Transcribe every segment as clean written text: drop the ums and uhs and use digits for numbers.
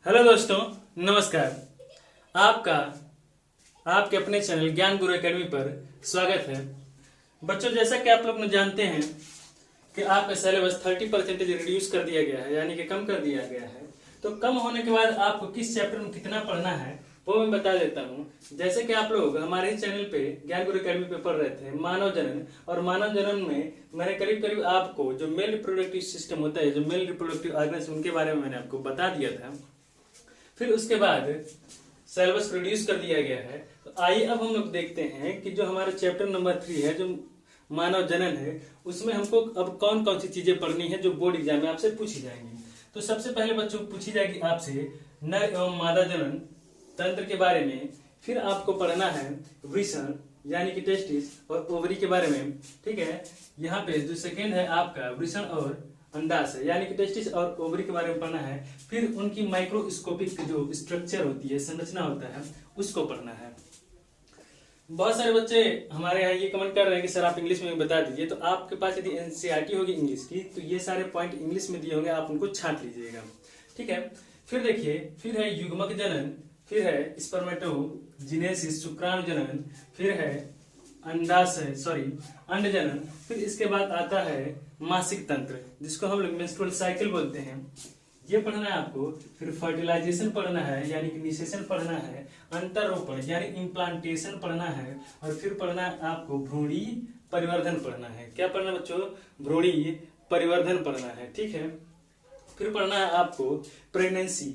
Hello दोस्तों, नमस्कार। आपका आपके अपने चैनल ज्ञान गुरु एकेडमी पर स्वागत है। बच्चों, जैसा कि आप लोग जानते हैं कि आपका सिलेबस 30% रिड्यूस कर दिया गया है, यानी कि कम कर दिया गया है। तो कम होने के बाद आपको किस चैप्टर में कितना पढ़ना है वो मैं बता देता हूँ। जैसे कि आप लोग हमारे ही चैनल पे ज्ञान गुरु एकेडमी पे पढ़ रहे थे मानव जनन, और मानव जनन में मैंने करीब करीब आपको जो मेल रिप्रोडक्टिव सिस्टम होता है, जो मेल रिप्रोडक्टिव ऑर्गन्स, उनके बारे में मैंने आपको बता दिया था। फिर उसके बाद सिलेबस रिड्यूस कर दिया गया है। तो आइए अब हम लोग देखते हैं कि जो हमारा चैप्टर नंबर 3 है, जो मानव जनन है, उसमें हमको अब कौन कौन सी चीजें पढ़नी है जो बोर्ड एग्जाम में आपसे पूछी जाएंगी। तो सबसे पहले बच्चों पूछी जाएगी आपसे नर एवं मादा जनन तंत्र के बारे में। फिर आपको पढ़ना है वृषण यानी कि टेस्टिस और ओवरी के बारे में। ठीक है, यहाँ पे जो सेकेंड है आपका वृषण और अंडाशय यानी कि टेस्टिस और ओवरी के बारे में पढ़ना है। फिर उनकी माइक्रोस्कोपिक जो स्ट्रक्चर होती है, संरचना होता है, उसको पढ़ना है। बहुत सारे बच्चे हमारे यहाँ ये कमेंट कर रहे हैं कि सर आप इंग्लिश में बता दीजिए। तो आपके पास यदि एनसीईआरटी होगी इंग्लिश की, तो ये सारे पॉइंट इंग्लिश में दिए होंगे, आप उनको छांट लीजिएगा। ठीक है, फिर देखिए, फिर है युग्मक जनन, फिर है स्पर्मेटोजेनेसिस शुक्राणु जनन, फिर है अंड जनन। फिर इसके बाद आता है मासिक तंत्र, जिसको हम लोग मेंस्ट्रुअल साइकिल बोलते हैं, ये पढ़ना है आपको। फिर फर्टिलाइजेशन पढ़ना है यानी कि निषेचन पढ़ना है। अंतरोपण यानी इम्प्लांटेशन पढ़ना है। और फिर पढ़ना है आपको भ्रूणी परिवर्धन पढ़ना है। क्या पढ़ना है बच्चों? भ्रूणी परिवर्धन पढ़ना है। ठीक है, फिर पढ़ना है आपको प्रेगनेंसी,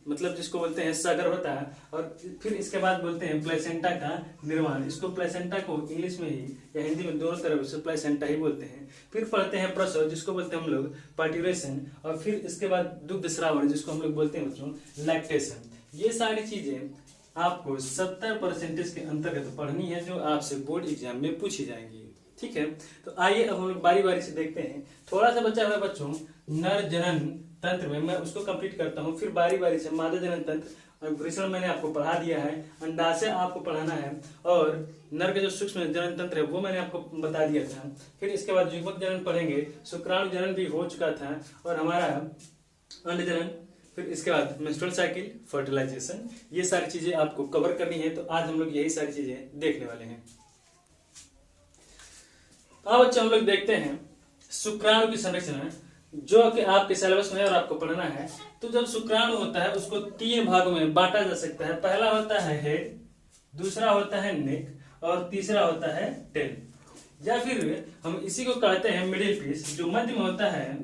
मतलब जिसको बोलते हैं सगर्भता। और फिर इसके बाद बोलते हैं प्लेसेंटा का निर्माण। इसको प्लेसेंटा को इंग्लिश में ही या हिंदी में दोनों तरफ से प्लेसेंटा ही बोलते हैं। फिर पढ़ते हैं प्रसव, जिसको बोलते हैं हम लोग पार्ट्यूरेशन। और फिर इसके बाद दुग्ध श्रावण, जिसको हम लोग बोलते हैं बच्चों लैक्टेशन। ये सारी चीजें आपको 70% के अंतर्गत पढ़नी है, जो आपसे बोर्ड एग्जाम में पूछी जाएंगी। ठीक है, तो आइए अब हम लोग बारी बारी से देखते हैं। थोड़ा सा बचा हुआ बच्चों नर जनन तंत्र में, मैं उसको कंप्लीट करता हूँ। फिर बारी बारी से मादा जनन तंत्र, वृषण मैंने आपको पढ़ा दिया है, अंडाशय आपको पढ़ाना है, और नर के जो सूक्ष्म जनन तंत्र है वो मैंने आपको बता दिया था। फिर इसके बाद युग्मक जनन पढ़ेंगे, शुक्राणु जनन भी हो चुका था, और हमारा अंड जनन। फिर इसके बाद मेंस्ट्रुअल साइकिल, फर्टिलाइजेशन, ये सारी चीजें आपको कवर करनी है। तो आज हम लोग यही सारी चीजें देखने वाले हैं। अब बच्चों हम लोग देखते हैं शुक्राणु की संरचना, जो कि आपके सिलेबस में है और आपको पढ़ना है। तो जब शुक्राणु होता है उसको 3 भागों में बांटा जा सकता है। पहला होता है हेड, दूसरा होता है नेक, और तीसरा होता है टेल, या फिर हम इसी को कहते हैं मिडिल पीस, जो मध्य में होता है,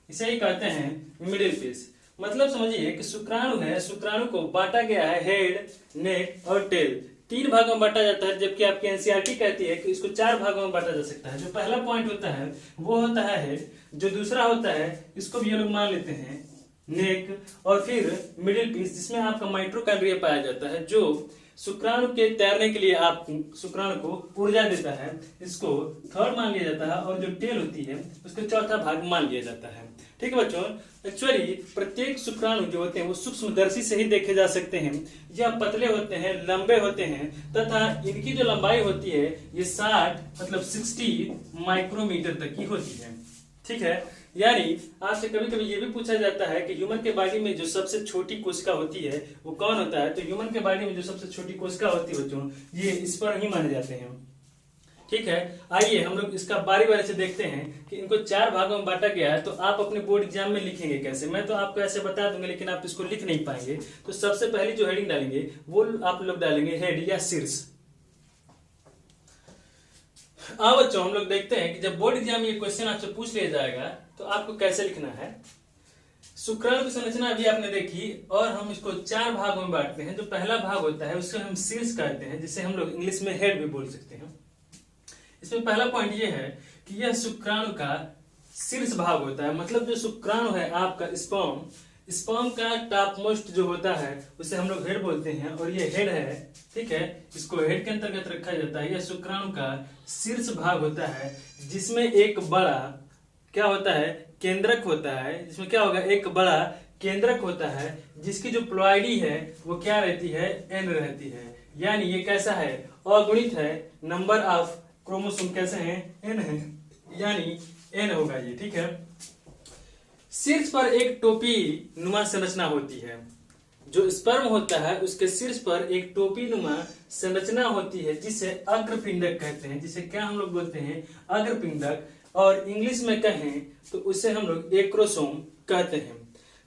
इसे ही कहते हैं मिडिल पीस। मतलब समझिए कि शुक्राणु है, शुक्राणु को बांटा गया है हेड, नेक और टेल, 3 भागों में बांटा जाता है। जबकि आपकी एनसीईआरटी कहती है कि इसको 4 भागों में बांटा जा सकता है। जो पहला पॉइंट होता है वो होता है हेड, जो दूसरा होता है, इसको भी ये लोग मान लेते हैं नेक, और फिर मिडिल पीस, जिसमें आपका माइटोकॉन्ड्रिया पाया जाता है, जो शुक्राणु के तैरने के लिए आप शुक्राणु को ऊर्जा देता है, इसको थर्ड मान लिया जाता है। और जो टेल होती है उसको चौथा भाग मान लिया जाता है। ठीक है बच्चों, एक्चुअली प्रत्येक शुक्राणु जो होते हैं वो सूक्ष्मदर्शी से ही देखे जा सकते हैं। यह पतले होते हैं, लंबे होते हैं, तथा इनकी जो लंबाई होती है ये 60 माइक्रोमीटर तक की होती है। ठीक है, यानी आपसे कभी कभी ये भी पूछा जाता है कि ह्यूमन के बॉडी में जो सबसे छोटी कोशिका होती है वो कौन होता है। तो ह्यूमन के बॉडी में जो सबसे छोटी कोशिका होती है बच्चों, ये इस पर ही माने जाते हैं। ठीक है, आइए हम लोग इसका बारी बारी से देखते हैं कि इनको 4 भागों में बांटा गया है। तो आप अपने बोर्ड एग्जाम में लिखेंगे कैसे? मैं तो आपको ऐसे बता दूंगा, लेकिन आप इसको लिख नहीं पाएंगे। तो सबसे पहली जो हेडिंग डालेंगे वो आप लोग डालेंगे हेड या शीर्ष। अब बच्चों हम लोग देखते हैं कि जब बोर्ड एग्जाम में ये क्वेश्चन आपसे पूछ लिया जाएगा तो आपको कैसे लिखना है। शुक्राणु की संरचना अभी आपने देखी, और हम इसको 4 भागों में बांटते हैं। जो पहला भाग होता है उसको हम शीर्ष कहते हैं, जिसे हम लोग इंग्लिश में हेड भी बोल सकते हैं। इसमें पहला पॉइंट ये है कि यह शुक्राणु का शीर्ष भाग होता है। मतलब जो शुक्राणु है आपका स्पर्म का टॉप मोस्ट जो होता है उसे हम लोग हेड बोलते हैं, और ये हेड है। ठीक है, इसको हेड के अंतर्गत रखा जाता है। यह शुक्राणु का शीर्ष भाग होता है, जिसमें एक बड़ा क्या होता है, केंद्रक होता है। जिसमें क्या होगा, एक बड़ा केंद्रक होता है, जिसकी जो प्लॉइडी है वो क्या रहती है, एन रहती है। यानी ये कैसा है, अगुणित है। नंबर ऑफ क्रोमोसोम कैसे हैं, एन है, यानी एन होगा ये। ठीक है, शीर्ष पर एक टोपी नुमा संरचना होती है। जो स्पर्म होता है उसके शीर्ष पर एक टोपी नुमा संरचना होती है जिसे अग्रपिंडक कहते हैं। जिसे क्या हम लोग बोलते हैं? अग्रपिंडक। और इंग्लिश में कहें तो उसे हम लोग एक्रोसोम कहते हैं।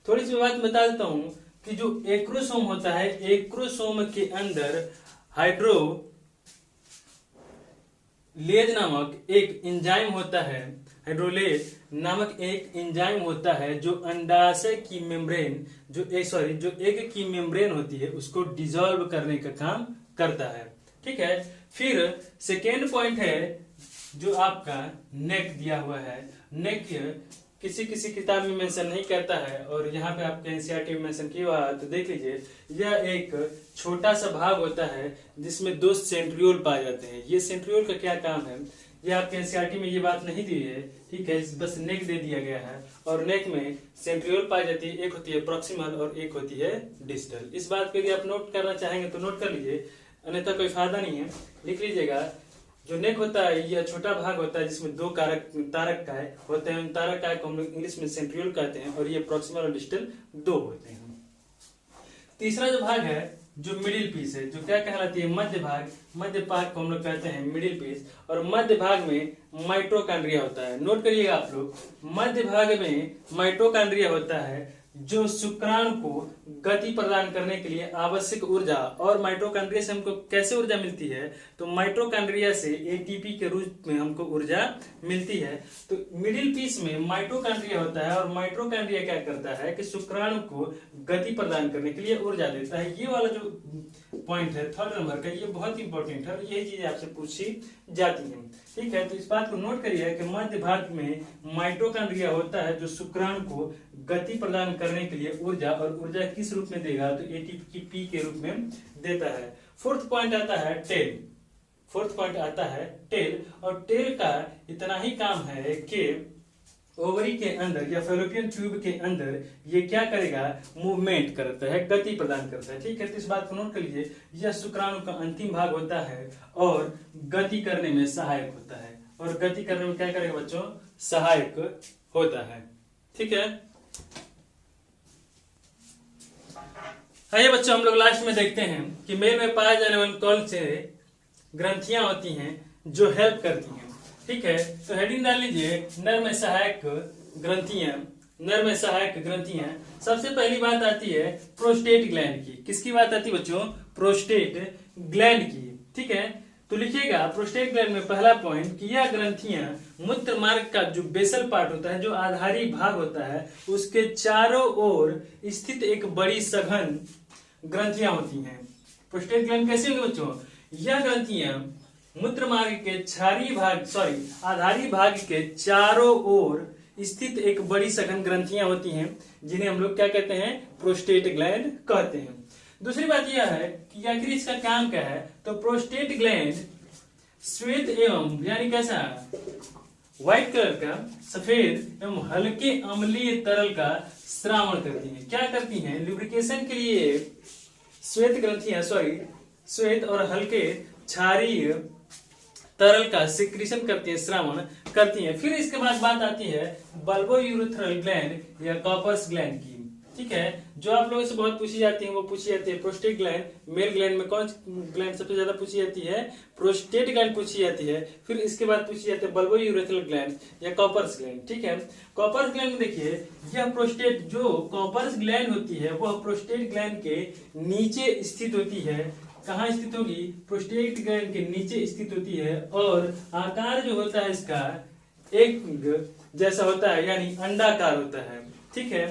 थोड़ी सी बात बता देता हूं कि जो एक्रोसोम होता है, एक्रोसोम के अंदर हाइड्रोलेज नामक एक एंजाइम होता है। हाइड्रोलेज नामक एक एंजाइम होता है जो अंडाशय की मेम्ब्रेन जो एग की मेम्ब्रेन होती है उसको डिसॉल्व करने का काम करता है। ठीक है। फिर सेकेंड पॉइंट है जो आपका नेक दिया हुआ है। नेक किसी किसी किताब में मेंशन नहीं करता है और यहाँ पे आपके एनसीईआरटी में मेंशन किया हुआ है, तो देख लीजिए। यह एक छोटा सा भाग होता है जिसमें 2 सेंट्रियोल पाए जाते हैं। ये सेंट्रियोल का क्या काम है ये आपके एनसीईआरटी में ये बात नहीं दी है। ठीक है, बस नेक दे दिया गया है और नेक में सेंट्रियोल पाई जाती है। एक होती है प्रॉक्सिमल और एक होती है डिस्टल। इस बात को यदि आप नोट करना चाहेंगे तो नोट कर लीजिए, अन्यथा कोई फायदा नहीं है। लिख लीजिएगा। जो नेक होता है यह छोटा भाग होता है जिसमें 2 तारक काय होते हैं। तारक काय को हम लोग इंग्लिश में सेंट्रियोल कहते हैं और ये प्रॉक्सिमल और डिस्टल 2 होते हैं। तीसरा जो भाग है जो मिडिल पीस है, जो क्या कहलाती है? मध्य भाग। मध्य भाग को हम लोग कहते हैं मिडिल पीस। और मध्य भाग में माइटोकॉन्ड्रिया होता है। नोट करिएगा आप लोग, मध्य भाग में माइटोकॉन्ड्रिया होता है जो शुक्राणु को गति प्रदान करने के लिए आवश्यक ऊर्जा। और माइटोकॉन्ड्रिया से हमको कैसे ऊर्जा मिलती है? तो माइटोकॉन्ड्रिया से एटीपी के रूप में हमको ऊर्जा मिलती है। तो मिडिल पीस में माइटोकॉन्ड्रिया होता है और माइटोकॉन्ड्रिया क्या करता है कि शुक्राणु को गति प्रदान करने के लिए ऊर्जा देता है। ये वाला जो पॉइंट है 3rd नंबर का, ये बहुत इंपॉर्टेंट है और यही चीजें आपसे पूछी जाती है। ठीक है, तो इस बात को नोट करिए कि मध्य भाग में माइटोकॉन्ड्रिया होता है जो शुक्राणु को गति प्रदान करने के लिए ऊर्जा, और ऊर्जा किस रूप में देगा? तो एटीपी के रूप में देता है। 4th पॉइंट आता है टेल। 4th पॉइंट आता है टेल। और टेल का इतना ही काम है कि ओवरी के अंदर या फैलोपियन ट्यूब के अंदर ये क्या करेगा? मूवमेंट करता है, गति प्रदान करता है। ठीक है, तो इस बात को नोट कर लीजिए। यह शुक्राणु का अंतिम भाग होता है और गति करने में सहायक होता है। और गति करने में क्या करेगा बच्चों? सहायक होता है। ठीक है, आइए बच्चों हम लोग लास्ट में देखते हैं कि मेल में पाए जाने वाले कौन से ग्रंथियां होती हैं जो हेल्प करती हैं। ठीक है, तो हेडिंग डाल लीजिए नर में सहायक ग्रंथियां। नर में सहायक ग्रंथियां। सबसे पहली बात आती है प्रोस्टेट ग्लैंड की। किसकी बात आती है बच्चों? प्रोस्टेट ग्लैंड की। ठीक है, तो लिखिएगा प्रोस्टेट ग्लैंड में पहला पॉइंट कि यह ग्रंथियां मूत्र मार्ग का जो बेसल पार्ट होता है, जो आधारी भाग होता है, उसके चारों ओर स्थित एक बड़ी सघन ग्रंथियां होती हैं। प्रोस्टेट ग्लैंड कैसी होगी बच्चों? यह ग्रंथियां मूत्र मार्ग के आधारी भाग के चारों ओर स्थित एक बड़ी सघन ग्रंथियां होती हैं जिन्हें हम लोग क्या कहते हैं? प्रोस्टेट ग्लैंड कहते हैं। दूसरी बात यह है कि आखिर इसका काम क्या है? तो प्रोस्टेट ग्लैंड श्वेत एवं यानी कैसा? व्हाइट कलर का सफेद एवं हल्के अम्लीय तरल का स्रावण करती हैं। क्या करती हैं? लुब्रिकेशन के लिए श्वेत और हल्के क्षारीय तरल का सिक्रीशन करती है, स्रावण करती है। फिर इसके बाद बात आती है बल्बोयूरेथ्रल ग्लैंड या कॉपर्स ग्लैंड की। ठीक है, जो आप लोगों से बहुत पूछी जाती है वो पूछी जाती है प्रोस्टेट ग्लैंड। मेल ग्लैंड में कौन ग्लैंड सबसे ज्यादा पूछी जाती है? प्रोस्टेट ग्लैंड पूछी जाती है। फिर इसके बाद पूछी जाती है बल्बोयूरेथ्रल ग्लैंड या कॉपर्स ग्लैंड। ठीक है, कॉपर्स ग्लैंड में देखिए यह प्रोस्टेट जो कॉपर्स ग्लैंड होती है वह प्रोस्टेट ग्लैंड के नीचे स्थित होती है। कहाँ स्थित होगी? प्रोस्टेट ग्लैंड के नीचे स्थित होती है और आकार जो होता है इसका एक जैसा होता है, यानी अंडाकार होता है। ठीक है,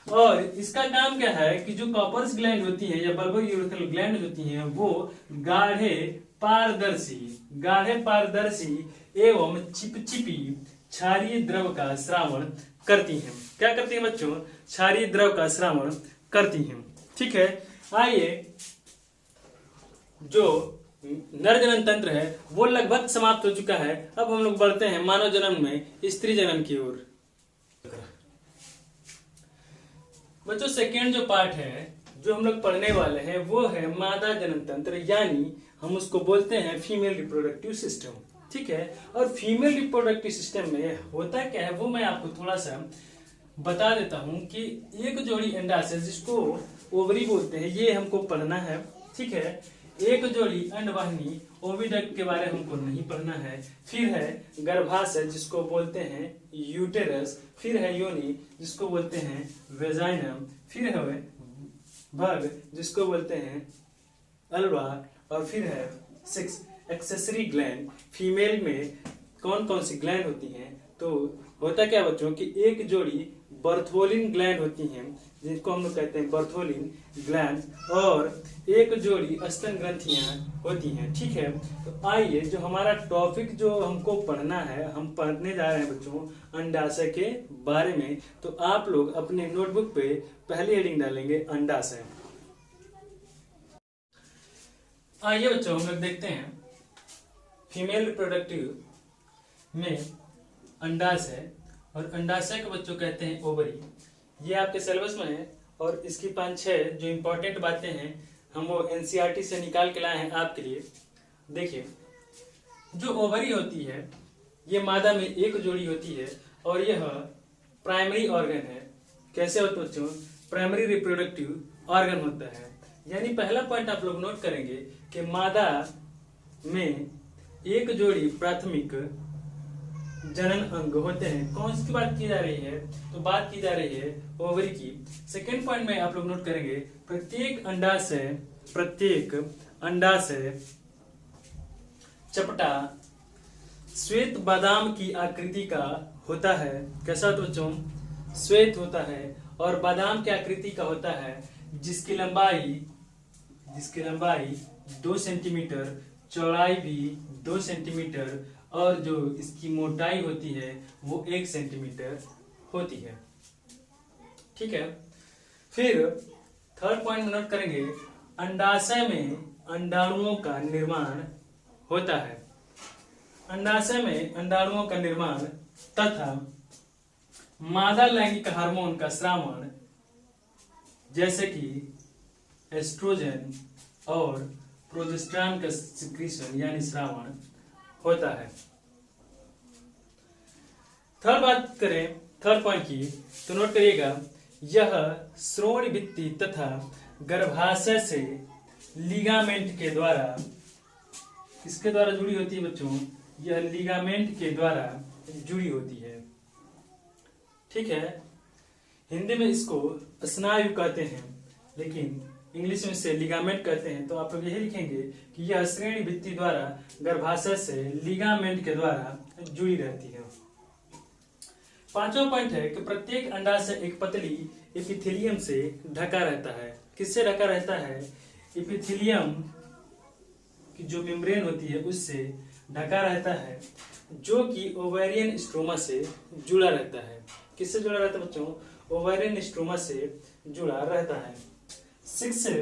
और इसका काम क्या है कि जो कॉपर्स ग्लैंड होती है या बल्बोयूरेथ्रल ग्लैंड होती हैं वो गाढ़े पारदर्शी एवं चिपचिपी क्षारीय द्रव का स्रावण करती हैं। क्या करती हैं बच्चों? क्षारीय द्रव का स्रावण करती हैं। ठीक है, आइए जो नर जनन तंत्र है वो लगभग समाप्त हो चुका है। अब हम लोग बढ़ते हैं मानव जन्म में स्त्री जनन की ओर। बच्चों सेकेंड जो पार्ट है जो हम लोग पढ़ने वाले हैं वो है मादा जनन तंत्र, यानी हम उसको बोलते हैं फीमेल रिप्रोडक्टिव सिस्टम। ठीक है, और फीमेल रिप्रोडक्टिव सिस्टम में होता क्या है वो मैं आपको थोड़ा सा बता देता हूं कि एक जोड़ी अंडाशय जिसको ओवरी बोलते हैं ये हमको पढ़ना है, ठीक है। एक जोड़ी अंडवाहिनी ओविडक्ट के बारे में हमको नहीं पढ़ना है। फिर है गर्भाशय जिसको बोलते हैं यूटेरस, फिर है योनि जिसको बोलते हैं वेजाइनम, फिर है भग जिसको बोलते हैं अल्वा, और फिर है 6 एक्सेसरी ग्लैंड। फीमेल में कौन कौन सी ग्लैंड होती हैं? तो होता क्या बच्चों कि एक जोड़ी बर्थोलिन ग्लैंड होती हैं जिनको हम लोग कहते हैं बर्थोलिन ग्लैंड, और एक जोड़ी स्तन ग्रंथियां होती हैं, ठीक है। तो आइए जो हमारा टॉपिक जो हमको पढ़ना है, हम पढ़ने जा रहे हैं बच्चों अंडाशय के बारे में। तो आप लोग अपने नोटबुक पे पहली हेडिंग डालेंगे अंडाशय। आइए बच्चों हम लोग देखते हैं फीमेल रिप्रोडक्टिव में अंडाशय, और अंडाशय को बच्चों कहते हैं ओवरी। ये आपके सिलेबस में है, और इसकी 5-6 जो इम्पोर्टेंट बातें हैं हम वो एनसीईआरटी से निकाल के लाए हैं आपके लिए। देखिए, जो ओवरी होती है ये मादा में एक जोड़ी होती है, और यह प्राइमरी ऑर्गन है। कैसे होता है बच्चों? प्राइमरी रिप्रोडक्टिव ऑर्गन होता है। यानी पहला पॉइंट आप लोग नोट करेंगे कि मादा में एक जोड़ी प्राथमिक जनन अंग होते हैं। कौन सी बात की जा रही है? तो बात की जा रही है ओवरी की। सेकेंड पॉइंट में आप लोग नोट करेंगे प्रत्येक अंडाशय चपटा श्वेत बादाम की आकृति का होता है। कैसा होता है बच्चों? श्वेत होता है और बादाम की आकृति का होता है, जिसकी लंबाई 2 सेंटीमीटर, चौड़ाई भी 2 सेंटीमीटर, और जो इसकी मोटाई होती है वो 1 सेंटीमीटर होती है, ठीक है। फिर थर्ड पॉइंट में नोट करेंगे अंडाशय में अंडाणुओं का निर्माण होता है। अंडाशय में अंडाणुओं का निर्माण तथा मादा लैंगिक हार्मोन का स्रावण, जैसे कि एस्ट्रोजन और प्रोजेस्टेरॉन का सिक्रीशन यानी स्रावण होता है। थर्ड पॉइंट की, तो नोट करिएगा यह श्रोण भित्ति तथा गर्भाशय से लिगामेंट के द्वारा, किसके द्वारा जुड़ी होती है बच्चों? यह लिगामेंट के द्वारा जुड़ी होती है, ठीक है। हिंदी में इसको स्नायु कहते हैं, लेकिन इंग्लिश में से लिगामेंट कहते हैं। तो आप लोग यही लिखेंगे कि यह श्रेणी भित्ति द्वारा गर्भाशय से लिगामेंट के द्वारा जुड़ी रहती है। पांचवा पॉइंट है कि प्रत्येक अंडाशय एक पतली एपिथेलियम से ढका रहता है। किससे ढका रहता है? एपिथेलियम की जो मेम्ब्रेन होती है उससे ढका रहता है, जो कि ओवेरियन स्ट्रोमा से जुड़ा रहता है। किससे जुड़ा रहता है बच्चों? ओवेरियन स्ट्रोमा से जुड़ा रहता है। 6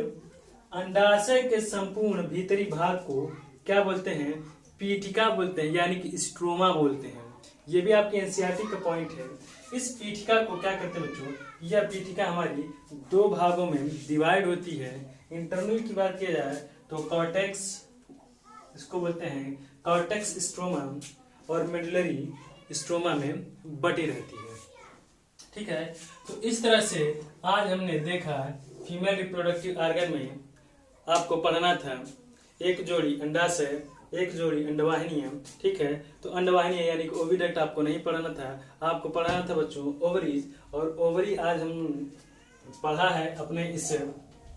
अंडाशय के संपूर्ण भीतरी भाग को क्या बोलते हैं? पीठिका बोलते हैं, यानी कि स्ट्रोमा बोलते हैं। ये भी आपके एनसीईआरटी का पॉइंट है। इस पीठिका को क्या करते हैं बच्चों? यह पीठिका हमारी 2 भागों में डिवाइड होती है। इंटरनल की बात किया जाए तो कॉर्टेक्स, इसको बोलते हैं कॉर्टेक्स स्ट्रोमा, और मेडुलरी स्ट्रोमा में बटी रहती है, ठीक है। तो इस तरह से आज हमने देखा फीमेल रिप्रोडक्टिव ऑर्गन में आपको पढ़ना था एक जोड़ी अंडाशय, एक जोड़ी अंडवाहिनियां, ठीक है। तो अंडवाहिनी यानी कि ओविडक्ट आपको नहीं पढ़ना था, आपको पढ़ना था बच्चों ओवरीज, और ओवरी आज हम पढ़ा है अपने इस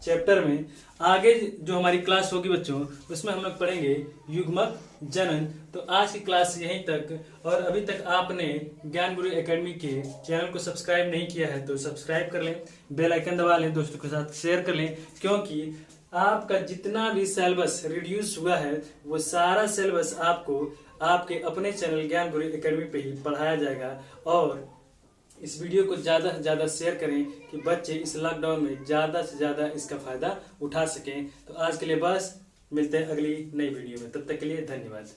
चैप्टर में। आगे जो हमारी क्लास होगी बच्चों उसमें हम लोग पढ़ेंगे युग्मक जनन। तो आज की क्लास यहीं तक, और अभी तक आपने ज्ञान गुरु एकेडमी के चैनल को सब्सक्राइब नहीं किया है तो सब्सक्राइब कर लें, बेल आइकन दबा लें, दोस्तों के साथ शेयर कर लें, क्योंकि आपका जितना भी सिलेबस रिड्यूस हुआ है वो सारा सिलेबस आपको आपके अपने चैनल ज्ञान गुरु एकेडमी पे ही पढ़ाया जाएगा। और इस वीडियो को ज़्यादा से ज़्यादा शेयर करें कि बच्चे इस लॉकडाउन में ज़्यादा से ज़्यादा इसका फायदा उठा सकें। तो आज के लिए बस, मिलते हैं अगली नई वीडियो में, तब तक के लिए धन्यवाद।